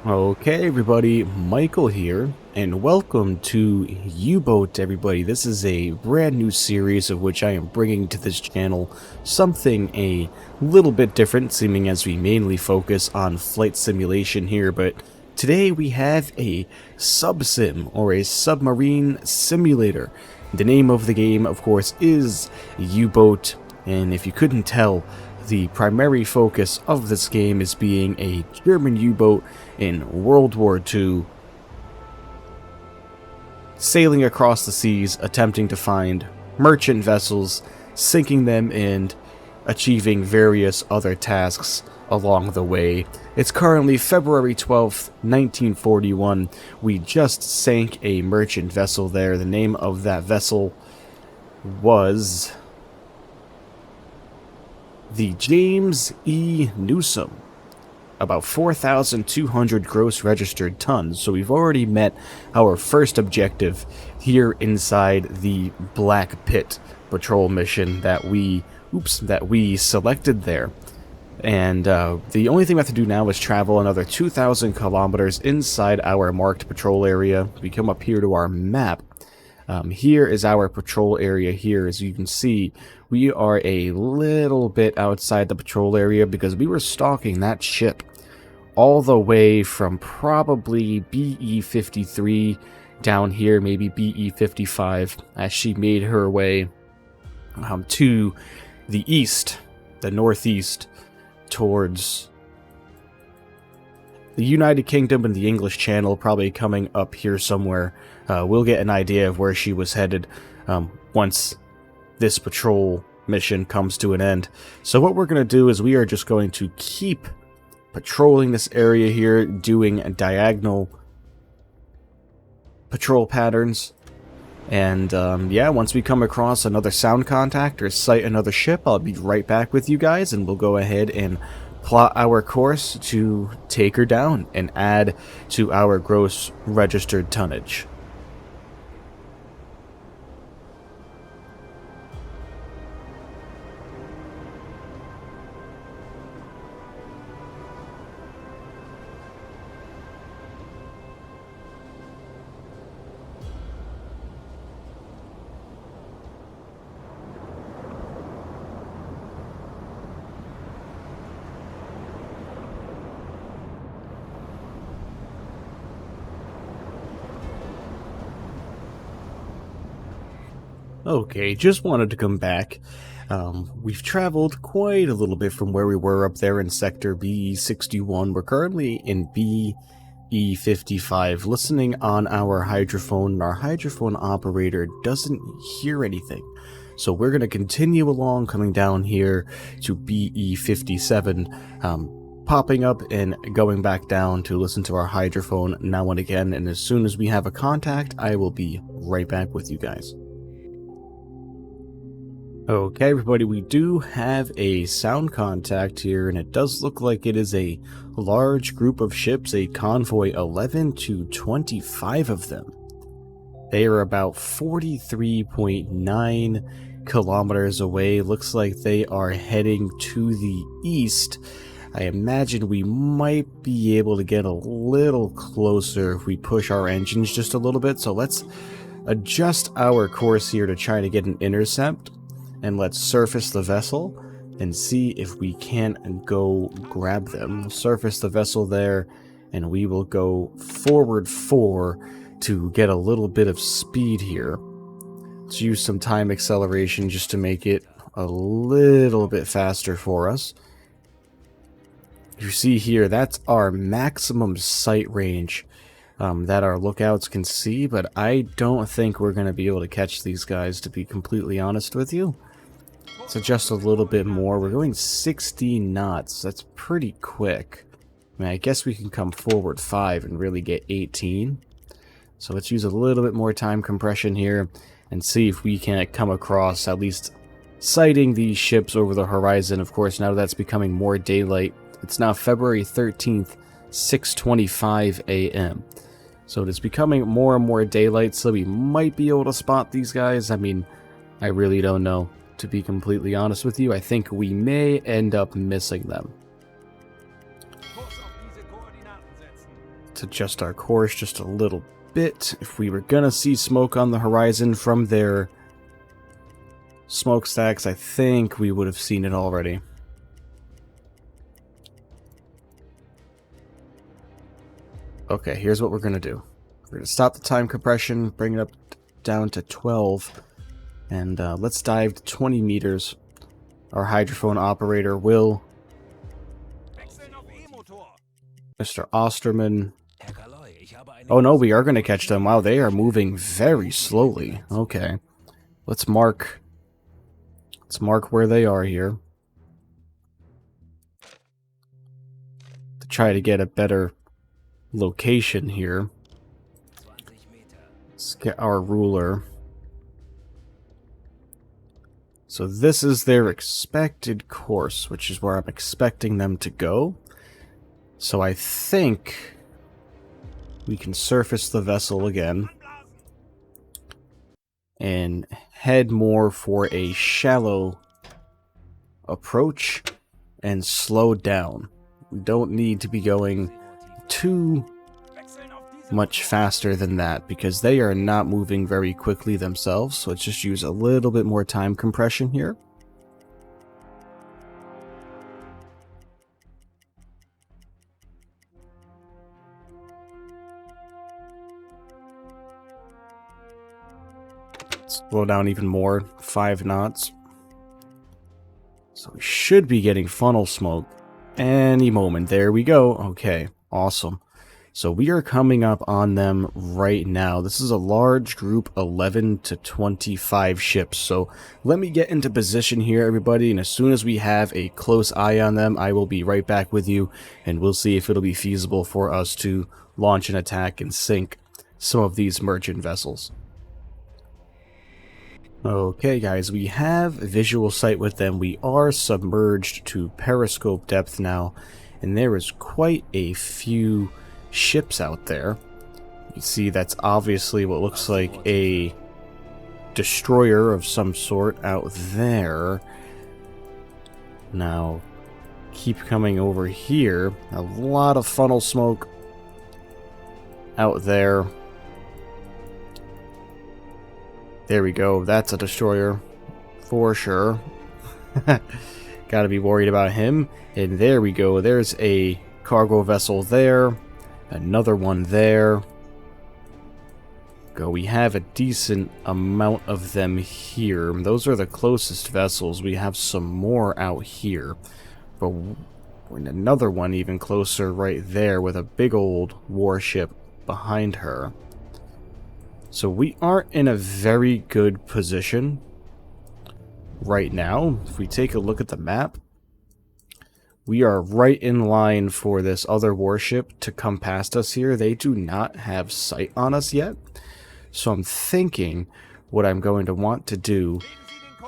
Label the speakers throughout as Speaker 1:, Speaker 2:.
Speaker 1: Okay, everybody, Michael here, and welcome to U-boat, everybody. This is a brand new series of which I am bringing to this channel something a little bit different, seeming as we mainly focus on flight simulation here, but today we have a sub-sim, or a submarine simulator. The name of the game, of course, is U-boat, and if you couldn't tell, the primary focus of this game is being a German U-boat in World War II, sailing across the seas, attempting to find merchant vessels, sinking them, and achieving various other tasks along the way. It's currently February 12th, 1941. We just sank a merchant vessel there. The name of that vessel was the James E. Newsom, about 4,200 gross registered tons. So we've already met our first objective here inside the Black Pit patrol mission that we selected there. And the only thing we have to do now is travel another 2,000 kilometers inside our marked patrol area. We come up here to our map. Here is our patrol area here. As you can see, we are a little bit outside the patrol area because we were stalking that ship all the way from probably BE-53 down here, maybe BE-55, as she made her way to the east, the northeast, towards the United Kingdom and the English Channel, probably coming up here somewhere. We'll get an idea of where she was headed once this patrol mission comes to an end. So what we're going to do is we are just going to keep patrolling this area here, doing diagonal patrol patterns. And yeah, once we come across another sound contact or sight another ship, I'll be right back with you guys, and we'll go ahead and plot our course to take her down and add to our gross registered tonnage. Okay, just wanted to come back. We've traveled quite a little bit from where we were up there in sector BE-61. We're currently in BE-55, listening on our hydrophone, and our hydrophone operator doesn't hear anything. So we're going to continue along, coming down here to BE-57, popping up and going back down to listen to our hydrophone now and again, and as soon as we have a contact, I will be right back with you guys. Okay, everybody, we do have a sound contact here, and it does look like it is a large group of ships, a convoy, 11 to 25 of them. They are about 43.9 kilometers away. Looks like they are heading to the east. I imagine we might be able to get a little closer if we push our engines just a little bit, so let's adjust our course here to try to get an intercept. And let's surface the vessel and see if we can't go grab them. We'll surface the vessel there, and we will go forward 4 to get a little bit of speed here. Let's use some time acceleration just to make it a little bit faster for us. You see here, that's our maximum sight range that our lookouts can see, but I don't think we're going to be able to catch these guys, to be completely honest with you. Let's adjust a little bit more. We're going 60 knots. That's pretty quick. I mean, I guess we can come forward 5 and really get 18. So let's use a little bit more time compression here and see if we can come across at least sighting these ships over the horizon. Of course, now that's becoming more daylight. It's now February 13th, 6:25 a.m. So it is becoming more and more daylight, so we might be able to spot these guys. I mean, I really don't know, to be completely honest with you. I think we may end up missing them. Let's adjust our course just a little bit. If we were gonna see smoke on the horizon from their smokestacks, I think we would have seen it already. Okay, here's what we're gonna do. We're gonna stop the time compression, bring it up down to 12, and let's dive to 20 meters. Our hydrophone operator will, Mr. Osterman. Oh no, we are going to catch them. Wow, they are moving very slowly. Okay. Let's mark where they are here. To try to get a better location here. Let's get our ruler. So this is their expected course, which is where I'm expecting them to go. So I think we can surface the vessel again and head more for a shallow approach and slow down. We don't need to be going too much faster than that because they are not moving very quickly themselves. So let's just use a little bit more time compression here. Slow down even more, 5 knots. So we should be getting funnel smoke any moment. There we go. Okay, awesome. So we are coming up on them right now. This is a large group, 11 to 25 ships. So let me get into position here, everybody. And as soon as we have a close eye on them, I will be right back with you. And we'll see if it'll be feasible for us to launch an attack and sink some of these merchant vessels. Okay guys, we have visual sight with them. We are submerged to periscope depth now, and there is quite a few ships out there. You see that's obviously what looks like a destroyer of some sort out there. Now, keep coming over here. A lot of funnel smoke out there. There we go. That's a destroyer for sure. Gotta be worried about him. And there we go. There's a cargo vessel there. Another one there. Go. We have a decent amount of them here. Those are the closest vessels. We have some more out here. But another one even closer right there with a big old warship behind her. So we aren't in a very good position right now. If we take a look at the map, we are right in line for this other warship to come past us here. They do not have sight on us yet. So I'm thinking what I'm going to want to do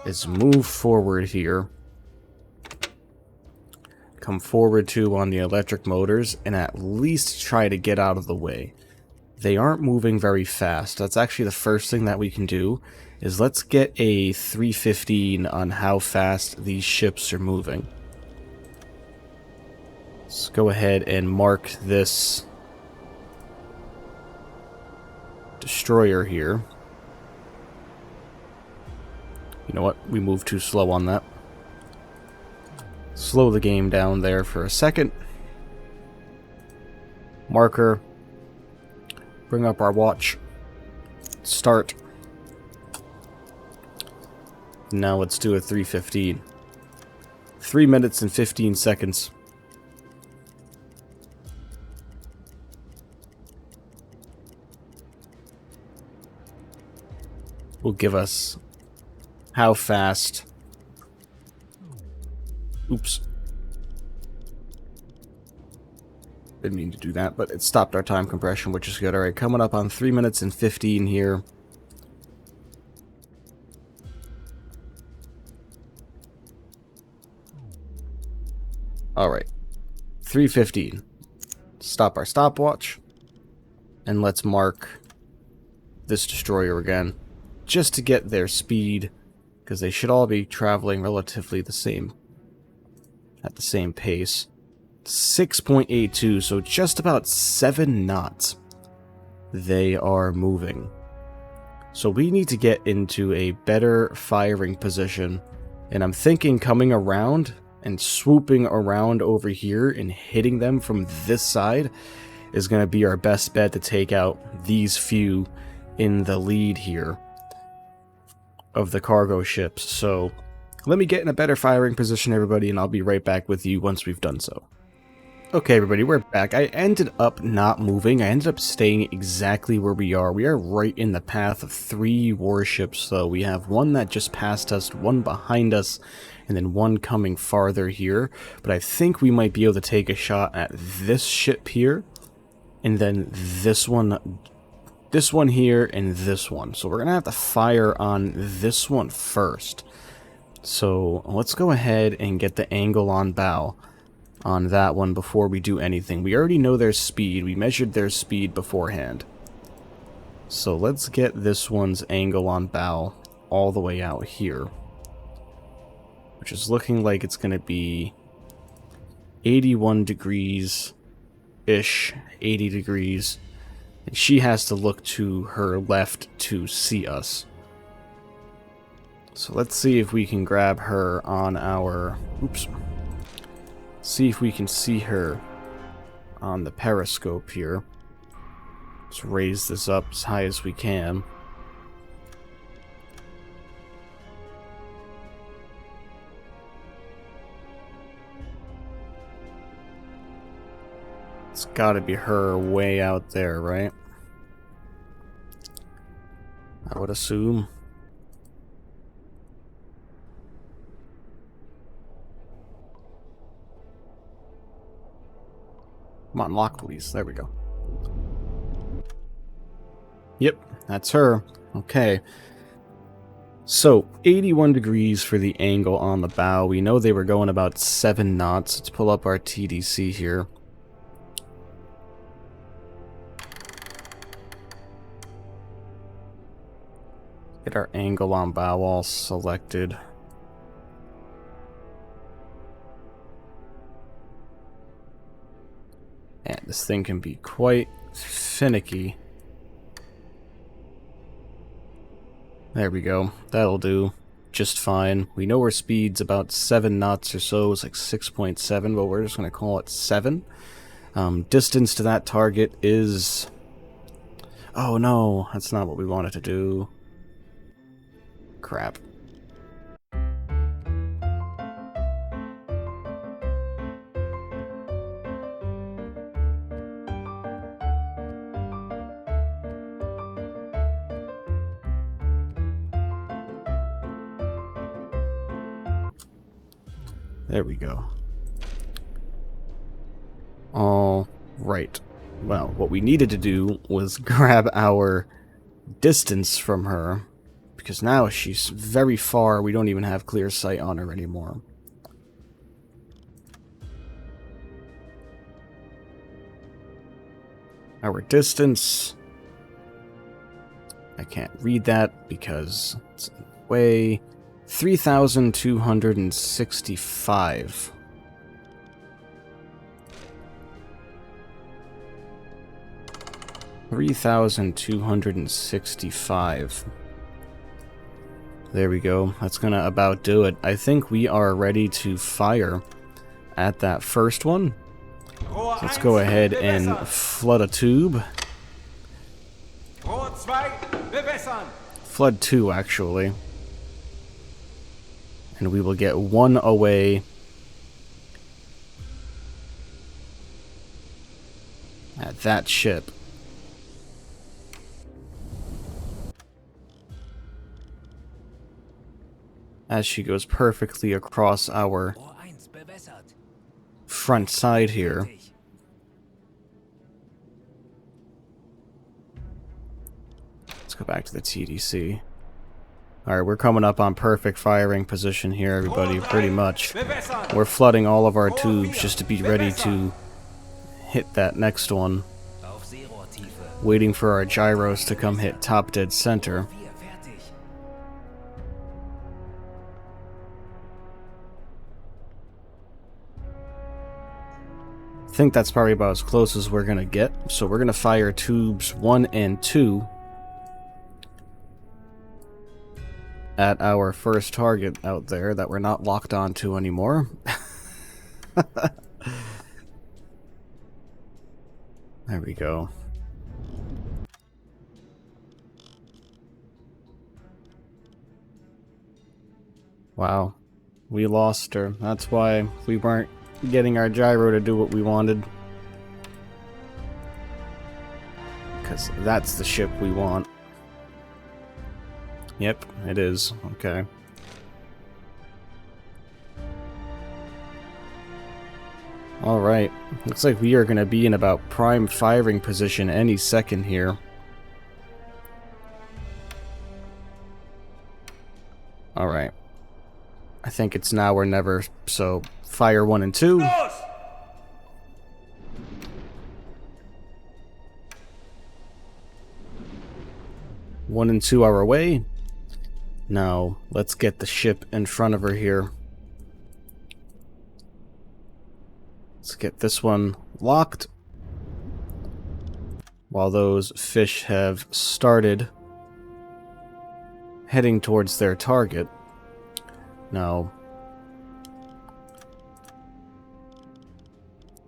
Speaker 1: is move forward here. Come forward to on the electric motors and at least try to get out of the way. They aren't moving very fast. That's actually the first thing that we can do, is let's get a 315 on how fast these ships are moving. Let's go ahead and mark this destroyer here. You know what? We moved too slow on that. Slow the game down there for a second. Marker. Bring up our watch. Start. Now let's do a 315. 3 minutes and 15 seconds. Will give us how fast. Oops. Didn't mean to do that, but it stopped our time compression, which is good. Alright, coming up on 3 minutes and 15 here. Alright. 3:15. Stop our stopwatch. And let's mark this destroyer again. Just to get their speed. Because they should all be traveling relatively the same. At the same pace. 6.82, so just about 7 knots they are moving. So we need to get into a better firing position, and I'm thinking coming around and swooping around over here and hitting them from this side is going to be our best bet to take out these few in the lead here of the cargo ships. So let me get in a better firing position, everybody, and I'll be right back with you once we've done so. Okay, everybody, we're back. I ended up not moving. I ended up staying exactly where we are. We are right in the path of 3 warships, so we have one that just passed us, one behind us, and then one coming farther here. But I think we might be able to take a shot at this ship here, and then this one here, and this one. So we're going to have to fire on this one first. So let's go ahead and get the angle on bow on that one before we do anything. We already know their speed. We measured their speed beforehand. So let's get this one's angle on bow all the way out here, which is looking like it's going to be 81 degrees-ish, 80 degrees. And she has to look to her left to see us. So let's see if we can grab her on our... Oops. See if we can see her on the periscope here. Let's raise this up as high as we can. It's gotta be her way out there, right? I would assume. Come on, lock please. There we go. Yep, that's her. Okay. So, 81 degrees for the angle on the bow. We know they were going about 7 knots. Let's pull up our TDC here. Get our angle on bow all selected. And this thing can be quite finicky. There we go. That'll do just fine. We know our speed's about 7 knots or so. It's like 6.7, but we're just going to call it 7. Distance to that target is... Oh no, that's not what we wanted to do. Crap. There we go. All right. Well, what we needed to do was grab our distance from her, because now she's very far. We don't even have clear sight on her anymore. Our distance... I can't read that because it's way... 3,265. There we go. That's gonna about do it. I think we are ready to fire at that first one. Let's go ahead and flood a tube. Flood 2, actually. And we will get 1 away at that ship. As she goes perfectly across our front side here. Let's go back to the TDC. Alright, we're coming up on perfect firing position here, everybody, pretty much. We're flooding all of our tubes just to be ready to hit that next one. Waiting for our gyros to come hit top dead center. I think that's probably about as close as we're gonna get. So we're gonna fire tubes 1 and 2 at our first target out there that we're not locked onto anymore. There we go. Wow. We lost her. That's why we weren't getting our gyro to do what we wanted. Because that's the ship we want. Yep, it is. Okay. Alright. Looks like we are going to be in about prime firing position any second here. Alright. I think it's now or never, so fire 1 and 2. One and 2 are away. Now, let's get the ship in front of her here. Let's get this one locked. While those fish have started heading towards their target. Now,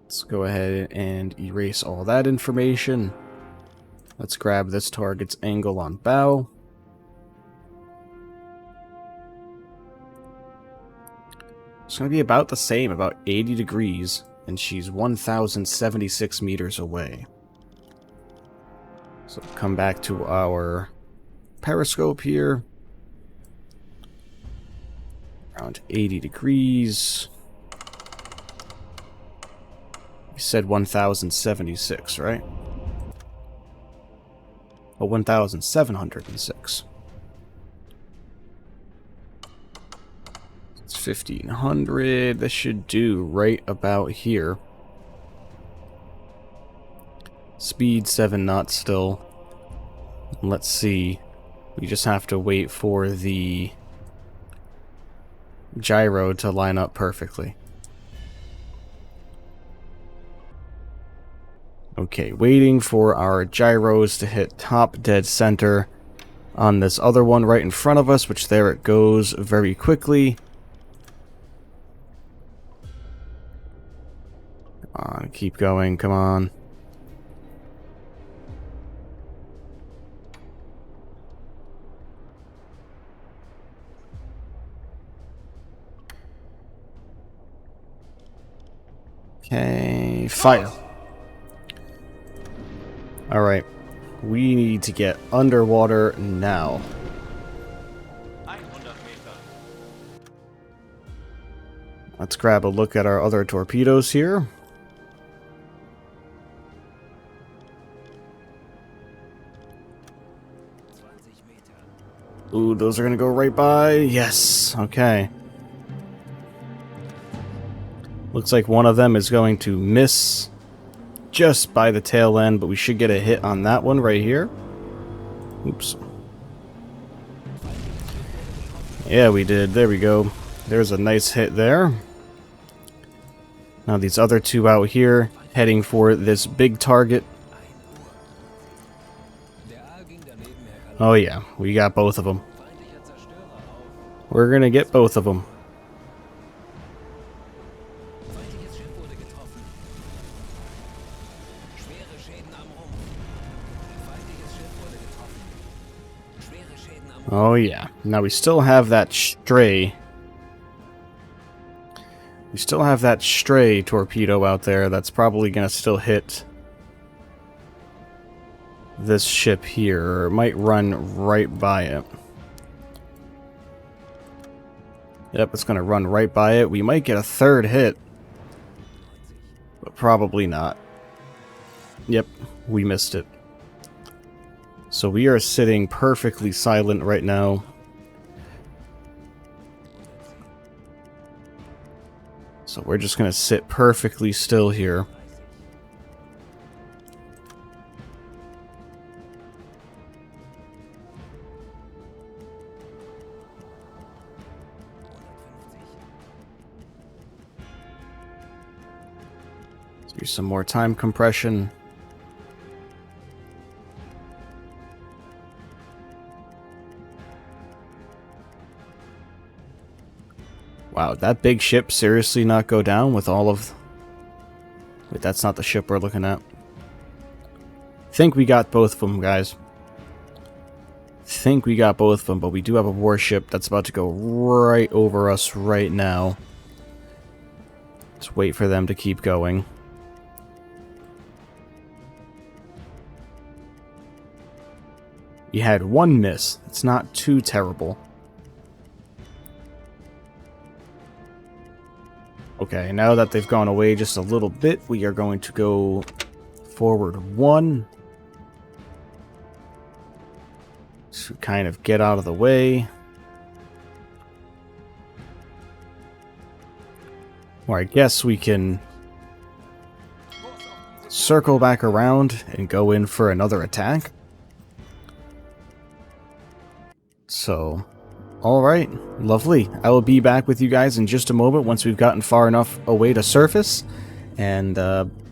Speaker 1: let's go ahead and erase all that information. Let's grab this target's angle on bow. It's going to be about the same, about 80 degrees, and she's 1,076 meters away. So come back to our periscope here. Around 80 degrees. We said 1,076, right? Oh, 1,706. It's 1,500. This should do right about here. Speed 7 knots still. Let's see. We just have to wait for the gyro to line up perfectly. Okay, waiting for our gyros to hit top dead center on this other one right in front of us, which there it goes very quickly. Come on, keep going, come on. Okay, fire. Alright, we need to get underwater now. Let's grab a look at our other torpedoes here. Ooh, those are gonna go right by. Yes, okay. Looks like one of them is going to miss just by the tail end, but we should get a hit on that one right here. Oops. Yeah, we did. There we go. There's a nice hit there. Now these other two out here, heading for this big target. Oh yeah, we got both of them. We're gonna get both of them. Oh yeah. Now we still have that stray. We still have that stray torpedo out there that's probably gonna still hit this ship here, or it might run right by it. Yep, it's gonna run right by it. We might get a third hit, but probably not. Yep, we missed it. So we are sitting perfectly silent right now. So we're just gonna sit perfectly still here. Let's do some more time compression. Wow, that big ship seriously not go down with all of... Wait, that's not the ship we're looking at. Think we got both of them, guys. Think we got both of them, but we do have a warship that's about to go right over us right now. Let's wait for them to keep going. You had one miss. It's not too terrible. Okay, now that they've gone away just a little bit, we are going to go forward 1. To kind of get out of the way. Or I guess we can circle back around and go in for another attack. So, alright, lovely. I will be back with you guys in just a moment once we've gotten far enough away to surface. And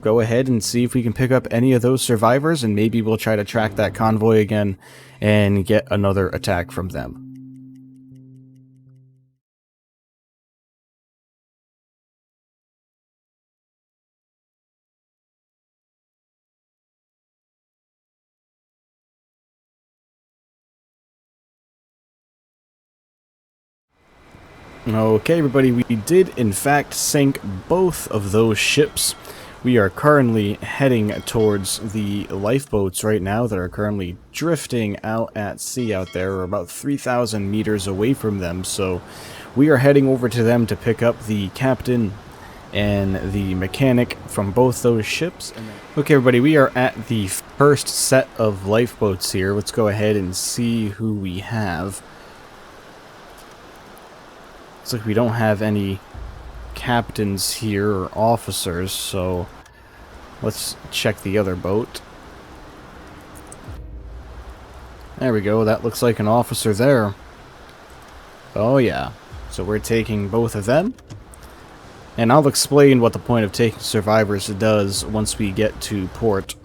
Speaker 1: go ahead and see if we can pick up any of those survivors, and maybe we'll try to track that convoy again and get another attack from them. Okay, everybody, we did in fact sink both of those ships. We are currently heading towards the lifeboats right now that are currently drifting out at sea out there. We're about 3,000 meters away from them, so we are heading over to them to pick up the captain and the mechanic from both those ships. Okay, everybody, we are at the first set of lifeboats here. Let's go ahead and see who we have. Looks like we don't have any captains here or officers, so let's check the other boat. There we go, that looks like an officer there. Oh yeah, so we're taking both of them, and I'll explain what the point of taking survivors does once we get to port.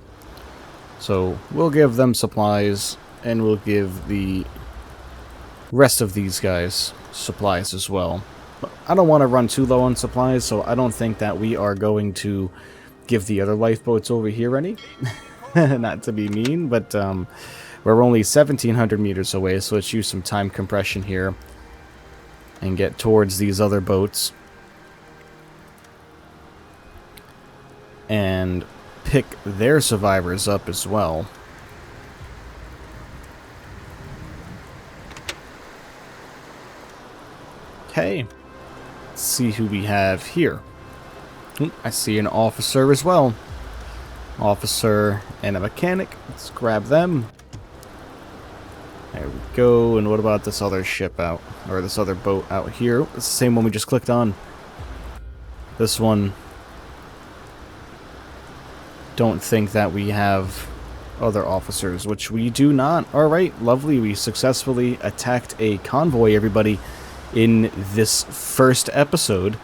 Speaker 1: So we'll give them supplies, and we'll give the rest of these guys supplies as well. I don't want to run too low on supplies, so I don't think that we are going to give the other lifeboats over here any. Not to be mean, but we're only 1,700 meters away, so let's use some time compression here and get towards these other boats and pick their survivors up as well. Okay, let's see who we have here. I see an officer as well. Officer and a mechanic. Let's grab them. There we go. And what about this other ship out, or this other boat out here? It's the same one we just clicked on. This one. Don't think that we have other officers, which we do not. Alright, lovely. We successfully attacked a convoy, everybody, in this first episode.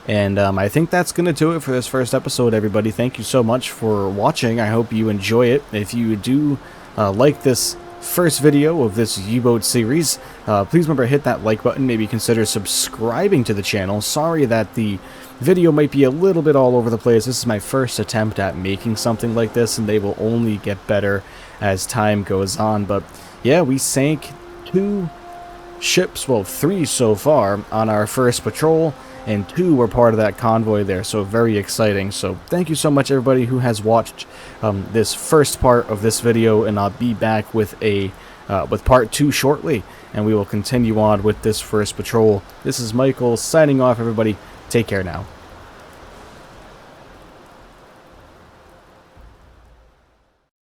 Speaker 1: And I think that's going to do it for this first episode, everybody. Thank you so much for watching. I hope you enjoy it. If you do like this first video of this U-boat series, please remember to hit that like button. Maybe consider subscribing to the channel. Sorry that the video might be a little bit all over the place. This is my first attempt at making something like this, and they will only get better as time goes on. But yeah, we sank 2 ships, well 3 so far, on our first patrol, and 2 were part of that convoy there, so very exciting. So thank you so much, everybody who has watched this first part of this video, and I'll be back with a with part 2 shortly, and we will continue on with this first patrol. This is Michael signing off, everybody. Take care now.